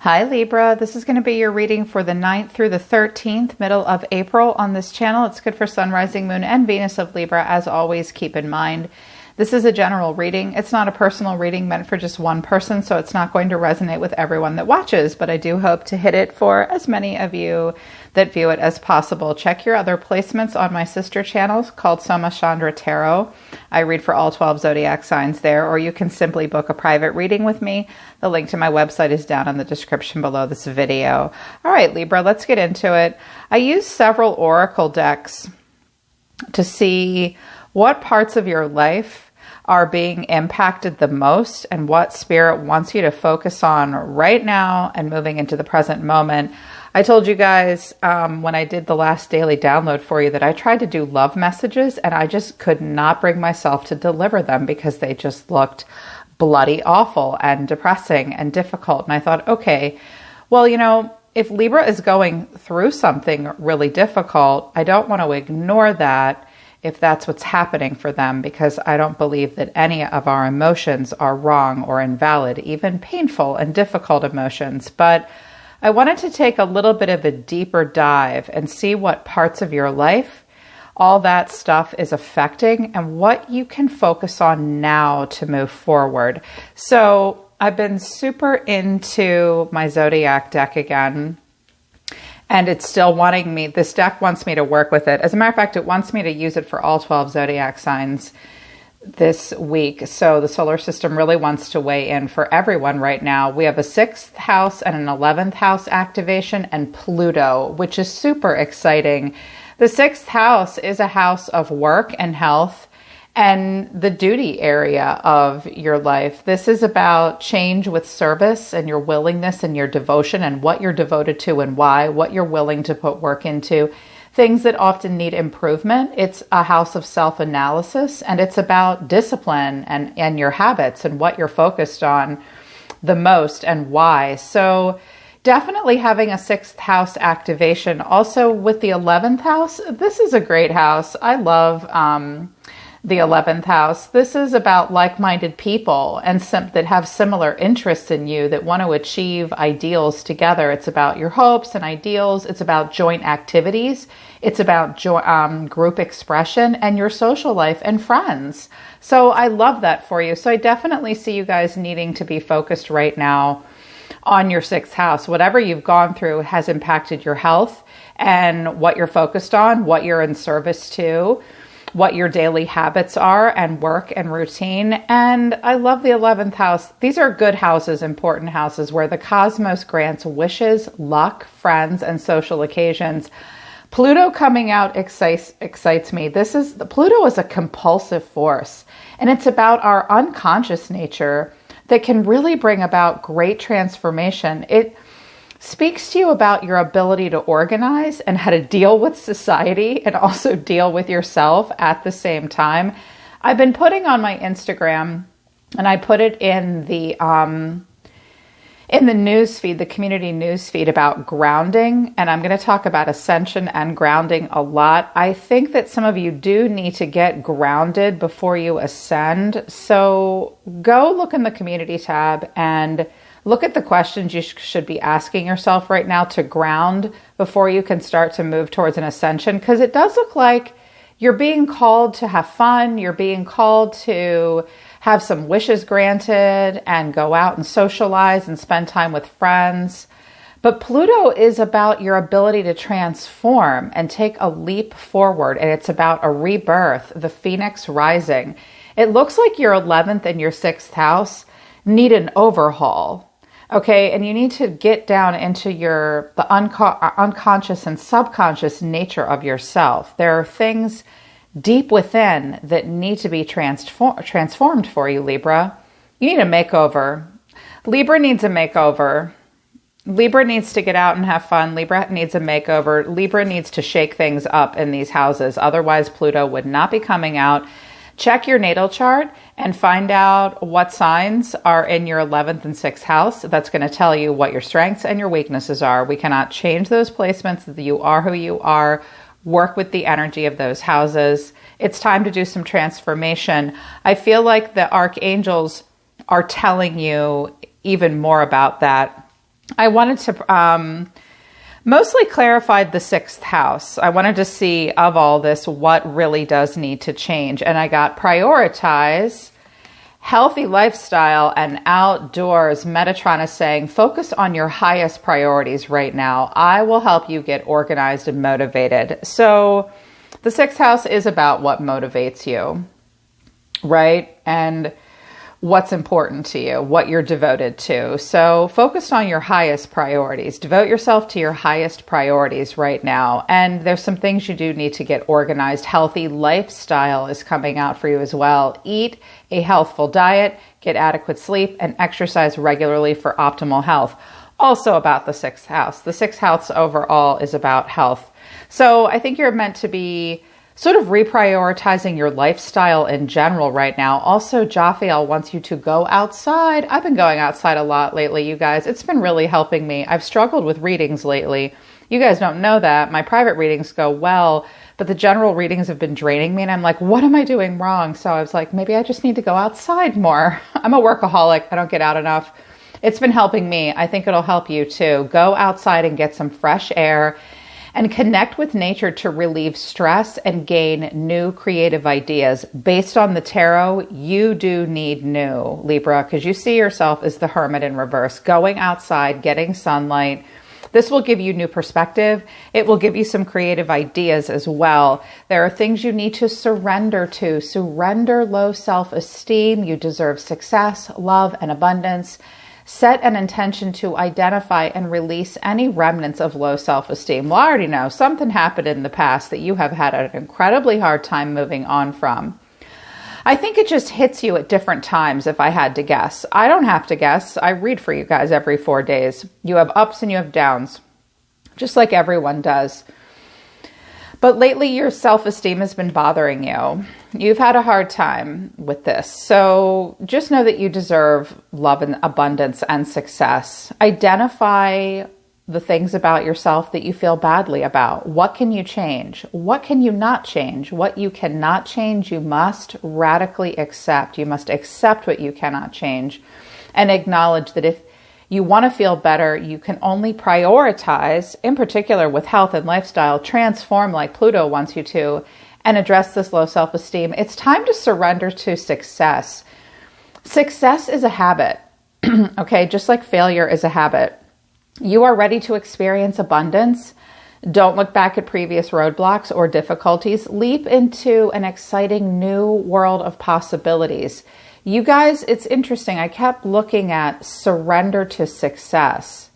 Hi Libra, this is going to be your reading for the 9th through the 13th, middle of April on this channel. It's good for Sun, Rising, Moon, and Venus of Libra. As always, keep in mind, this is a general reading. It's not a personal reading meant for just one person, so it's not going to resonate with everyone that watches, but I do hope to hit it for as many of you that view it as possible. Check your other placements on my sister channels called Soma, Chandra Tarot. I read for all 12 zodiac signs there, or you can simply book a private reading with me. The link to my website is down in the description below this video. All right, Libra, let's get into it. I use several oracle decks to see what parts of your life are being impacted the most and what spirit wants you to focus on right now and moving into the present moment. I told you guys when I did the last daily download for you that I tried to do love messages and I just could not bring myself to deliver them because they just looked bloody awful and depressing and difficult. And I thought, okay, well, you know, if Libra is going through something really difficult, I don't want to ignore that if that's what's happening for them, because I don't believe that any of our emotions are wrong or invalid, even painful and difficult emotions. But I wanted to take a little bit of a deeper dive and see what parts of your life all that stuff is affecting and what you can focus on now to move forward. So I've been super into my Zodiac deck again, and it's still wanting me, this deck wants me to work with it. As a matter of fact, it wants me to use it for all 12 zodiac signs this week. So the solar system really wants to weigh in for everyone right now. We have a 6th house and an 11th house activation and Pluto, which is super exciting. The 6th house is a house of work and health and the duty area of your life. This is about change with service and your willingness and your devotion and what you're devoted to and why, what you're willing to put work into, things that often need improvement. It's a house of self-analysis, and it's about discipline and your habits and what you're focused on the most and why. So definitely having a 6th house activation. Also with the 11th house, this is a great house. I love the 11th house. This is about like-minded people and that have similar interests in you that want to achieve ideals together. It's about your hopes and ideals. It's about joint activities. It's about group expression and your social life and friends. So I love that for you. So I definitely see you guys needing to be focused right now on your 6th house. Whatever you've gone through has impacted your health and what you're focused on, what you're in service to, what your daily habits are and work and routine. And I love the 11th house. These are good houses, important houses where the cosmos grants wishes, luck, friends, and social occasions. Pluto coming out excites me. Pluto is a compulsive force, and it's about our unconscious nature that can really bring about great transformation. It speaks to you about your ability to organize and how to deal with society and also deal with yourself at the same time. I've been putting on my Instagram, and I put it in the news feed, the community news feed, about grounding. And I'm going to talk about ascension and grounding a lot. I think that some of you do need to get grounded before you ascend. So go look in the community tab and look at the questions you should be asking yourself right now to ground before you can start to move towards an ascension. Because it does look like you're being called to have fun. You're being called to have some wishes granted and go out and socialize and spend time with friends. But Pluto is about your ability to transform and take a leap forward. And it's about a rebirth, the phoenix rising. It looks like your 11th and your 6th house need an overhaul. Okay, and you need to get down into the unconscious and subconscious nature of yourself. There are things deep within that need to be transformed for you, Libra. You need a makeover. Libra needs a makeover. Libra needs to get out and have fun. Libra needs a makeover. Libra needs to shake things up in these houses. Otherwise, Pluto would not be coming out. Check your natal chart and find out what signs are in your 11th and 6th house. That's going to tell you what your strengths and your weaknesses are. We cannot change those placements. You are who you are. Work with the energy of those houses. It's time to do some transformation. I feel like the archangels are telling you even more about that I wanted to mostly clarify the 6th house. I wanted to see of all this what really does need to change. And I got prioritize, healthy lifestyle, and outdoors. Metatron is saying, focus on your highest priorities right now. I will help you get organized and motivated. So the 6th house is about what motivates you, right? And what's important to you, what you're devoted to. So focus on your highest priorities. Devote yourself to your highest priorities right now. And there's some things you do need to get organized. Healthy lifestyle is coming out for you as well. Eat a healthful diet, get adequate sleep, and exercise regularly for optimal health. Also about the 6th house. The 6th house overall is about health. So I think you're meant to be sort of reprioritizing your lifestyle in general right now. Also, Jophiel wants you to go outside. I've been going outside a lot lately, you guys. It's been really helping me. I've struggled with readings lately. You guys don't know that. My private readings go well, but the general readings have been draining me, and I'm like, what am I doing wrong? So I was like, maybe I just need to go outside more. I'm a workaholic. I don't get out enough. It's been helping me. I think it'll help you too. Go outside and get some fresh air and connect with nature to relieve stress and gain new creative ideas. Based on the tarot, you do need new, Libra, because you see yourself as the hermit in reverse, going outside, getting sunlight. This will give you new perspective. It will give you some creative ideas as well. There are things you need to surrender to. Surrender low self-esteem. You deserve success, love, and abundance. Set an intention to identify and release any remnants of low self-esteem. Well, I already know something happened in the past that you have had an incredibly hard time moving on from. I think it just hits you at different times if I had to guess. I don't have to guess. I read for you guys every 4 days. You have ups and you have downs, just like everyone does. But lately your self-esteem has been bothering you. You've had a hard time with this. So just know that you deserve love and abundance and success. Identify the things about yourself that you feel badly about. What can you change? What can you not change? What you cannot change, you must radically accept. You must accept what you cannot change and acknowledge that if you want to feel better, you can only prioritize, in particular with health and lifestyle, transform like Pluto wants you to, and address this low self-esteem. It's time to surrender to success. Success is a habit, okay? Just like failure is a habit. You are ready to experience abundance. Don't look back at previous roadblocks or difficulties. Leap into an exciting new world of possibilities. You guys, it's interesting. I kept looking at surrender to success.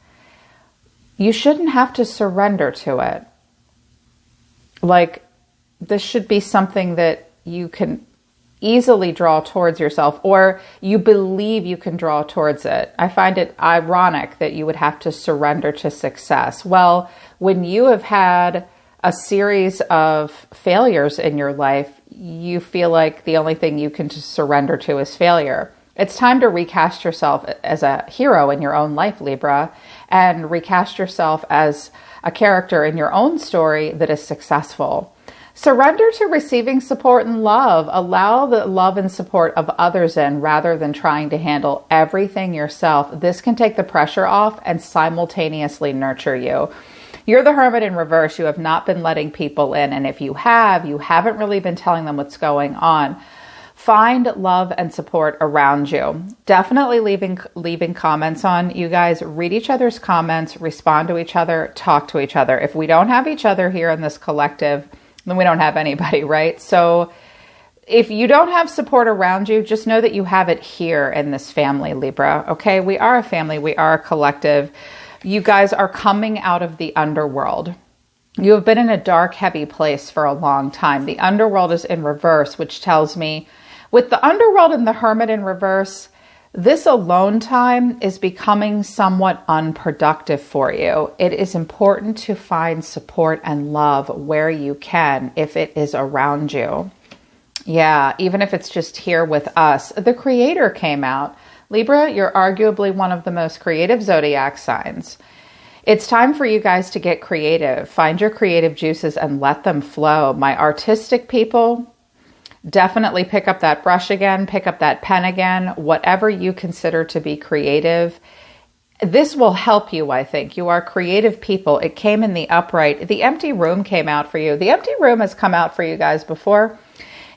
You shouldn't have to surrender to it. Like, this should be something that you can easily draw towards yourself, or you believe you can draw towards it. I find it ironic that you would have to surrender to success. Well, when you have had a series of failures in your life, you feel like the only thing you can just surrender to is failure. It's time to recast yourself as a hero in your own life, Libra, and recast yourself as a character in your own story that is successful. Surrender to receiving support and love. Allow the love and support of others in rather than trying to handle everything yourself. This can take the pressure off and simultaneously nurture you. You're the hermit in reverse. You have not been letting people in. And if you have, you haven't really been telling them what's going on. Find love and support around you. Definitely leaving comments on. You guys read each other's comments, respond to each other, talk to each other. If we don't have each other here in this collective, then we don't have anybody, right? So if you don't have support around you, just know that you have it here in this family, Libra. Okay, we are a family. We are a collective. You guys are coming out of the underworld. You have been in a dark, heavy place for a long time. The underworld is in reverse, which tells me with the underworld and the hermit in reverse, this alone time is becoming somewhat unproductive for you. It is important to find support and love where you can, if it is around you. Yeah, even if it's just here with us. The Creator came out. Libra, you're arguably one of the most creative zodiac signs. It's time for you guys to get creative. Find your creative juices and let them flow. My artistic people, definitely pick up that brush again, pick up that pen again, whatever you consider to be creative. This will help you, I think. You are creative people. It came in the upright. The empty room came out for you. The empty room has come out for you guys before.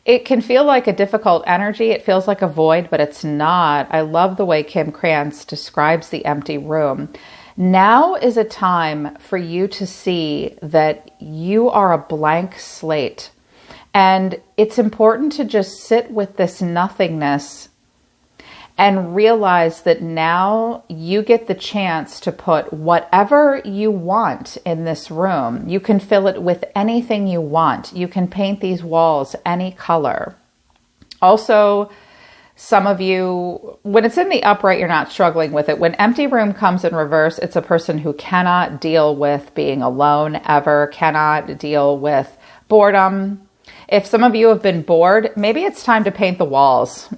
It can feel like a difficult energy. It feels like a void, but it's not. I love the way Kim Krantz describes the empty room. Now is a time for you to see that you are a blank slate. And it's important to just sit with this nothingness and realize that now you get the chance to put whatever you want in this room. You can fill it with anything you want. You can paint these walls any color. Also, some of you, when it's in the upright, you're not struggling with it. When empty room comes in reverse, it's a person who cannot deal with being alone ever, cannot deal with boredom. If some of you have been bored, maybe it's time to paint the walls,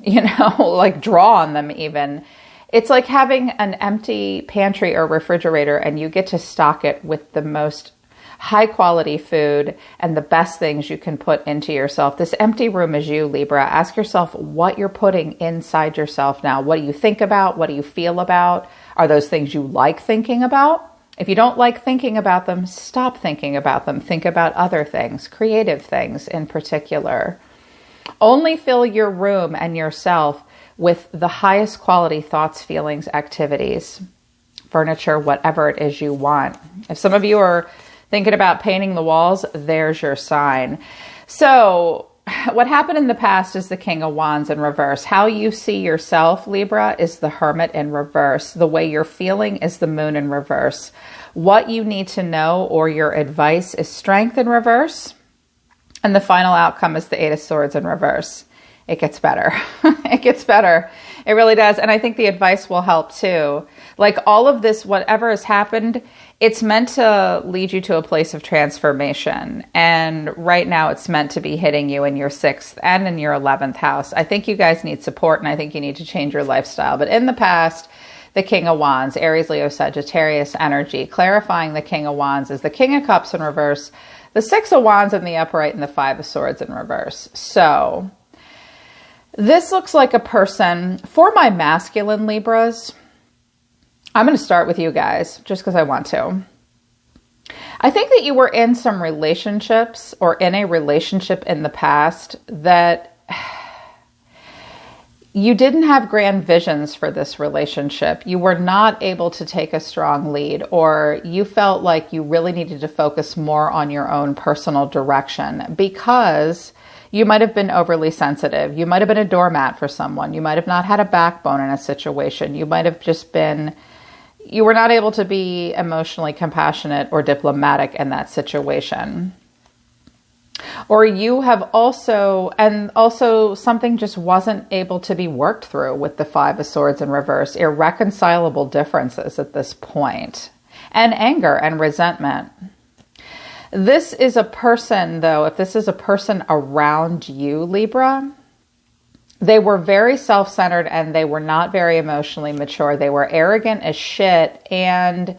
like draw on them even. It's like having an empty pantry or refrigerator and you get to stock it with the most high quality food and the best things you can put into yourself. This empty room is you, Libra. Ask yourself what you're putting inside yourself now. What do you think about? What do you feel about? Are those things you like thinking about? If you don't like thinking about them, stop thinking about them. Think about other things, creative things in particular. Only fill your room and yourself with the highest quality thoughts, feelings, activities, furniture, whatever it is you want. If some of you are thinking about painting the walls, there's your sign. So what happened in the past is the King of Wands in reverse. How you see yourself, Libra, is the Hermit in reverse. The way you're feeling is the Moon in reverse. What you need to know or your advice is Strength in reverse. And the final outcome is the Eight of Swords in reverse. It gets better. It gets better. It really does. And I think the advice will help too. Like all of this, whatever has happened, it's meant to lead you to a place of transformation. And right now it's meant to be hitting you in your 6th and in your 11th house. I think you guys need support and I think you need to change your lifestyle. But in the past, the King of Wands, Aries, Leo, Sagittarius energy, clarifying the King of Wands is the King of Cups in reverse, the 6 of Wands in the upright, and the 5 of Swords in reverse. So this looks like a person, for my masculine Libras, I'm going to start with you guys just because I want to. I think that you were in some relationships or in a relationship in the past that you didn't have grand visions for this relationship. You were not able to take a strong lead, or you felt like you really needed to focus more on your own personal direction because you might have been overly sensitive. You might have been a doormat for someone. You might have not had a backbone in a situation. You might have just been, you were not able to be emotionally compassionate or diplomatic in that situation. Or you have also, and also something just wasn't able to be worked through with the 5 of Swords in reverse, irreconcilable differences at this point, and anger and resentment. This is a person, though, if this is a person around you, Libra, they were very self-centered and they were not very emotionally mature. They were arrogant as shit. And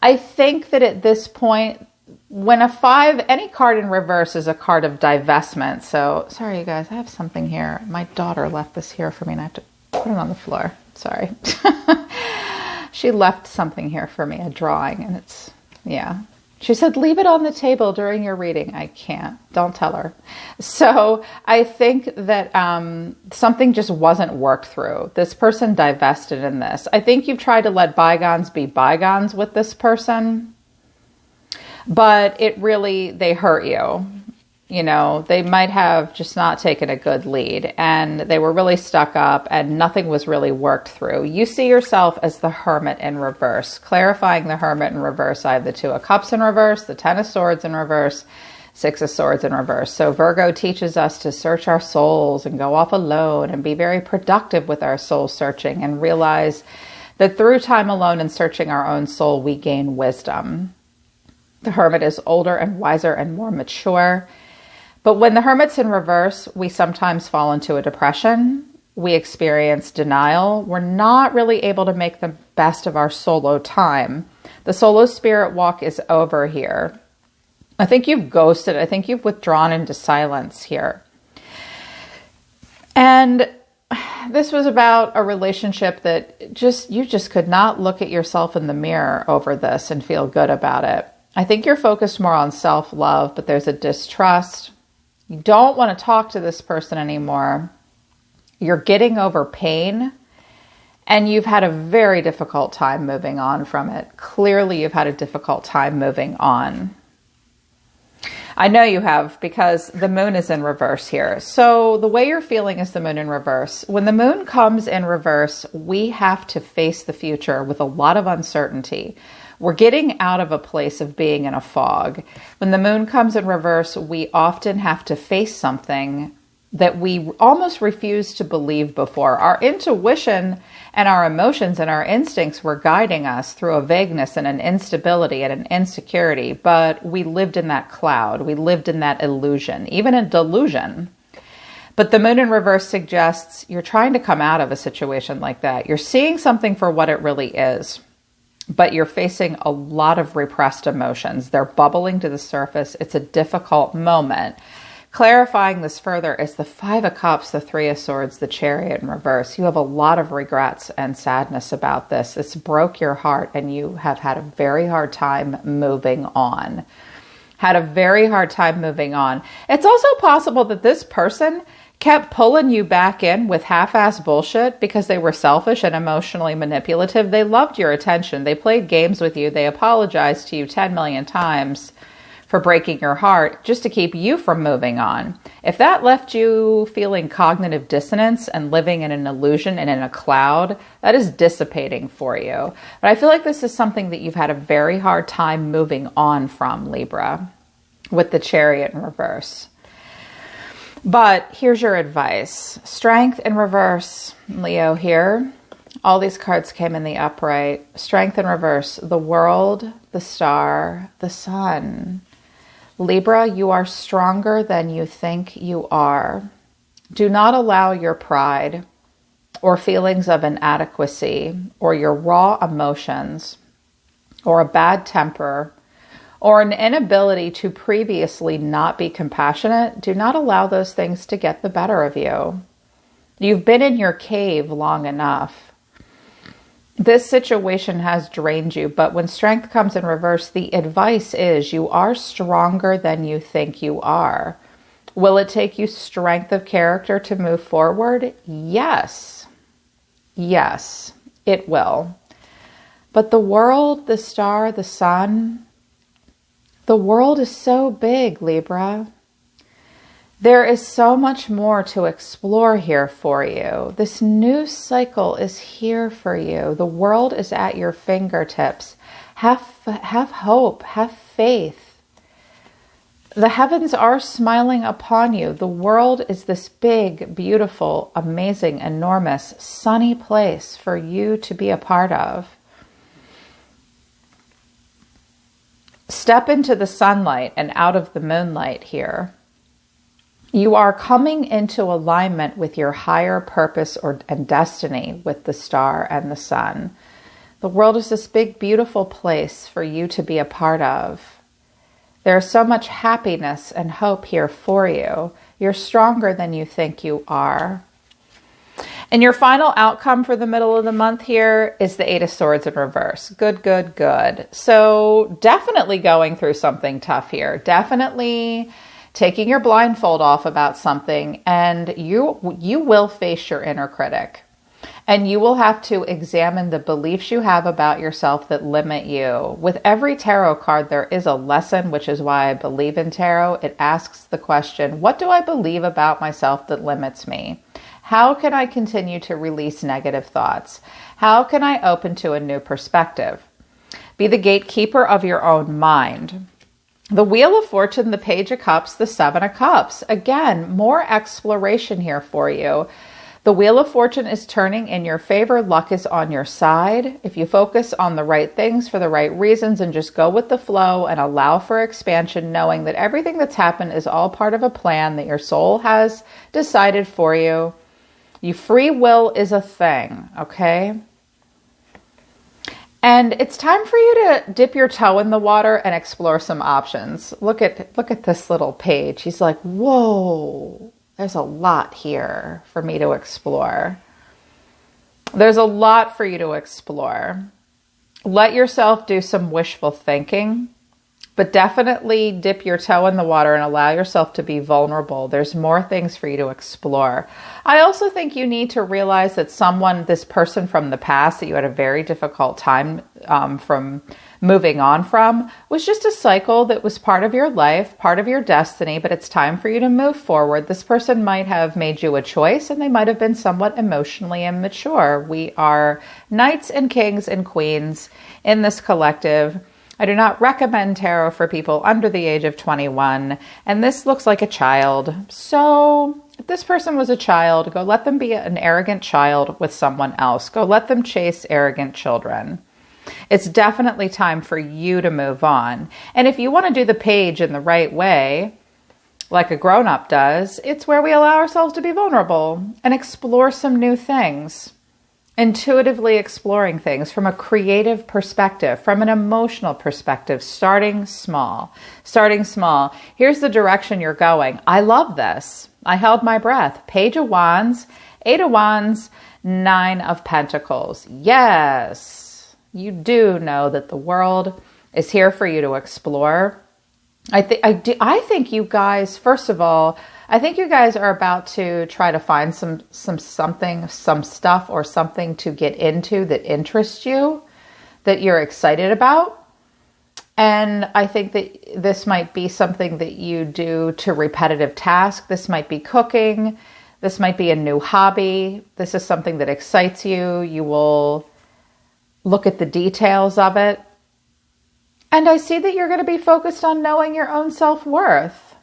I think that at this point, when a 5, any card in reverse is a card of divestment. So, sorry, you guys, I have something here. My daughter left this here for me and I have to put it on the floor. Sorry. She left something here for me, a drawing, and it's, yeah. She said, leave it on the table during your reading. I can't. Don't tell her. So I think that something just wasn't worked through. This person divested in this. I think you've tried to let bygones be bygones with this person, but it really, they hurt you. You know, they might have just not taken a good lead and they were really stuck up and nothing was really worked through. You see yourself as the Hermit in reverse. Clarifying the Hermit in reverse, I have the 2 of Cups in reverse, the 10 of Swords in reverse, 6 of Swords in reverse. So Virgo teaches us to search our souls and go off alone and be very productive with our soul searching and realize that through time alone and searching our own soul, we gain wisdom. The Hermit is older and wiser and more mature. But when the Hermit's in reverse, we sometimes fall into a depression. We experience denial. We're not really able to make the best of our solo time. The solo spirit walk is over here. I think you've ghosted. I think you've withdrawn into silence here. And this was about a relationship that you just could not look at yourself in the mirror over this and feel good about it. I think you're focused more on self-love, but there's a distrust. You don't want to talk to this person anymore. You're getting over pain, and you've had a very difficult time moving on from it. Clearly, you've had a difficult time moving on. I know you have, because the moon is in reverse here. So the way you're feeling is the moon in reverse. When the moon comes in reverse, we have to face the future with a lot of uncertainty. We're getting out of a place of being in a fog. When the moon comes in reverse, we often have to face something that we almost refused to believe before. Our intuition and our emotions and our instincts were guiding us through a vagueness and an instability and an insecurity, but we lived in that cloud. We lived in that illusion, even a delusion. But the moon in reverse suggests you're trying to come out of a situation like that. You're seeing something for what it really is, but you're facing a lot of repressed emotions. They're bubbling to the surface. It's a difficult moment. Clarifying this further is the Five of Cups, the Three of Swords, the Chariot in reverse. You have a lot of regrets and sadness about this. It's broke your heart, and you have had a very hard time moving on. Had a very hard time moving on. It's also possible that this person kept pulling you back in with half-ass bullshit because they were selfish and emotionally manipulative. They loved your attention. They played games with you. They apologized to you 10 million times for breaking your heart just to keep you from moving on. If that left you feeling cognitive dissonance and living in an illusion and in a cloud, that is dissipating for you. But I feel like this is something that you've had a very hard time moving on from, Libra, with the Chariot in reverse. But here's your advice. Strength in reverse, Leo here. All these cards came in the upright. Strength in reverse, the world, the star, the sun. Libra, you are stronger than you think you are. Do not allow your pride or feelings of inadequacy or your raw emotions or a bad temper or an inability to previously not be compassionate. Do not allow those things to get the better of you. You've been in your cave long enough. This situation has drained you, but when strength comes in reverse, the advice is you are stronger than you think you are. Will it take you strength of character to move forward? Yes. Yes, it will. But the world, the star, the sun, the world is so big, Libra. There is so much more to explore here for you. This new cycle is here for you. The world is at your fingertips. Have hope, have faith. The heavens are smiling upon you. The world is this big, beautiful, amazing, enormous, sunny place for you to be a part of. Step into the sunlight and out of the moonlight here. You are coming into alignment with your higher purpose and destiny with the star and the sun. The world is this big, beautiful place for you to be a part of. There's so much happiness and hope here for you. You're stronger than you think you are. And your final outcome for the middle of the month here is the Eight of Swords in reverse. Good, good, good. So definitely going through something tough here. Definitely taking your blindfold off about something, and you will face your inner critic. And you will have to examine the beliefs you have about yourself that limit you. With every tarot card, there is a lesson, which is why I believe in tarot. It asks the question, what do I believe about myself that limits me? How can I continue to release negative thoughts? How can I open to a new perspective? Be the gatekeeper of your own mind. The Wheel of Fortune, the Page of Cups, the Seven of Cups. Again, more exploration here for you. The Wheel of Fortune is turning in your favor. Luck is on your side. If you focus on the right things for the right reasons and just go with the flow and allow for expansion, knowing that everything that's happened is all part of a plan that your soul has decided for you. Your free will is a thing, okay? And it's time for you to dip your toe in the water and explore some options. Look at this little page. He's like, whoa, There's a lot here for me to explore. There's a lot for you to explore. Let yourself do some wishful thinking, but definitely dip your toe in the water and allow yourself to be vulnerable. There's more things for you to explore. I also think you need to realize that this person from the past that you had a very difficult time from moving on from, was just a cycle that was part of your life, part of your destiny, but it's time for you to move forward. This person might have made you a choice, and they might have been somewhat emotionally immature. We are knights and kings and queens in this collective. I do not recommend tarot for people under the age of 21, and this looks like a child. So if this person was a child, go let them be an arrogant child with someone else. Go let them chase arrogant children. It's definitely time for you to move on. And if you want to do the page in the right way, like a grown-up does, it's where we allow ourselves to be vulnerable and explore some new things. Intuitively exploring things from a creative perspective, from an emotional perspective, starting small. Starting small. Here's the direction you're going. I love this. I held my breath. Page of Wands, 8 of Wands, 9 of Pentacles. Yes. You do know that the world is here for you to explore. I think you guys, first of all, I think you guys are about to try to find some stuff or something to get into that interests you, that you're excited about. And I think that this might be something that you do to repetitive tasks. This might be cooking. This might be a new hobby. This is something that excites you. You will look at the details of it. And I see that you're going to be focused on knowing your own self-worth.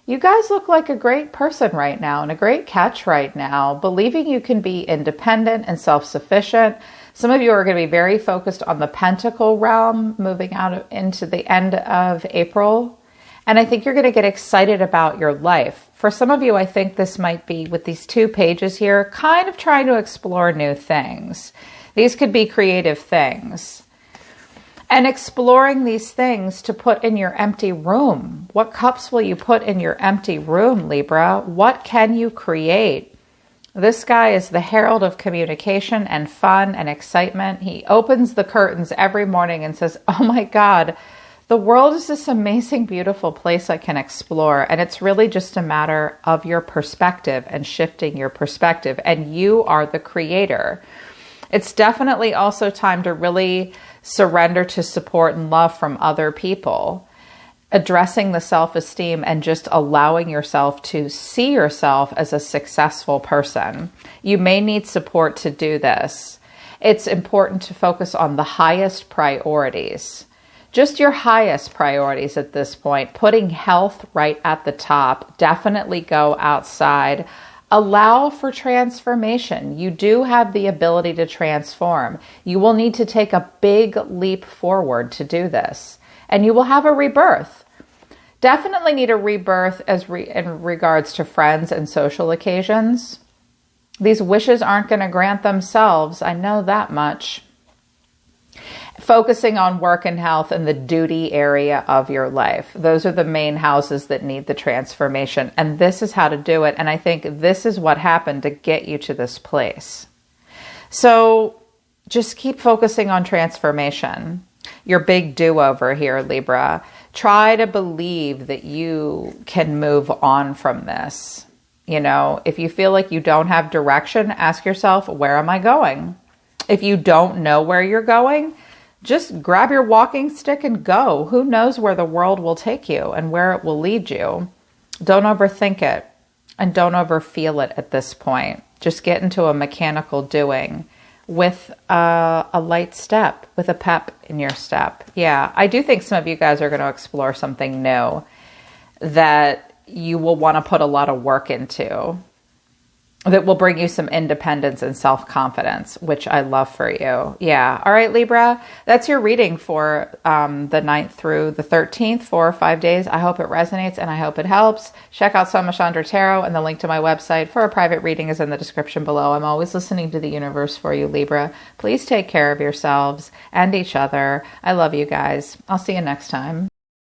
You guys look like a great person right now and a great catch right now, believing you can be independent and self-sufficient. Some of you are going to be very focused on the Pentacle realm, moving out into the end of April. And I think you're going to get excited about your life. For some of you, I think this might be, with these 2 pages here, kind of trying to explore new things. These could be creative things. And exploring these things to put in your empty room. What cups will you put in your empty room, Libra? What can you create? This guy is the herald of communication and fun and excitement. He opens the curtains every morning and says, oh my God, the world is this amazing, beautiful place I can explore. And it's really just a matter of your perspective and shifting your perspective. And you are the creator. It's definitely also time to really surrender to support and love from other people, addressing the self-esteem and just allowing yourself to see yourself as a successful person. You may need support to do this. It's important to focus on the highest priorities, just your highest priorities at this point, putting health right at the top. Definitely go outside. Allow for transformation. You do have the ability to transform. You will need to take a big leap forward to do this. And you will have a rebirth. Definitely need a rebirth in regards to friends and social occasions. These wishes aren't going to grant themselves. I know that much. Focusing on work and health and the duty area of your life. Those are the main houses that need the transformation. And this is how to do it. And I think this is what happened to get you to this place. So just keep focusing on transformation. Your big do-over here, Libra. Try to believe that you can move on from this. You know, if you feel like you don't have direction, ask yourself, where am I going? If you don't know where you're going, just grab your walking stick and go. Who knows where the world will take you and where it will lead you? Don't overthink it and don't overfeel it at this point. Just get into a mechanical doing with a light step, with a pep in your step. Yeah, I do think some of you guys are going to explore something new that you will want to put a lot of work into, that will bring you some independence and self-confidence, which I love for you. Yeah. All right, Libra, that's your reading for the 9th through the 13th, 4 or 5 days. I hope it resonates and I hope it helps. Check out Soma Chandra Tarot, and the link to my website for a private reading is in the description below. I'm always listening to the universe for you, Libra. Please take care of yourselves and each other. I love you guys. I'll see you next time.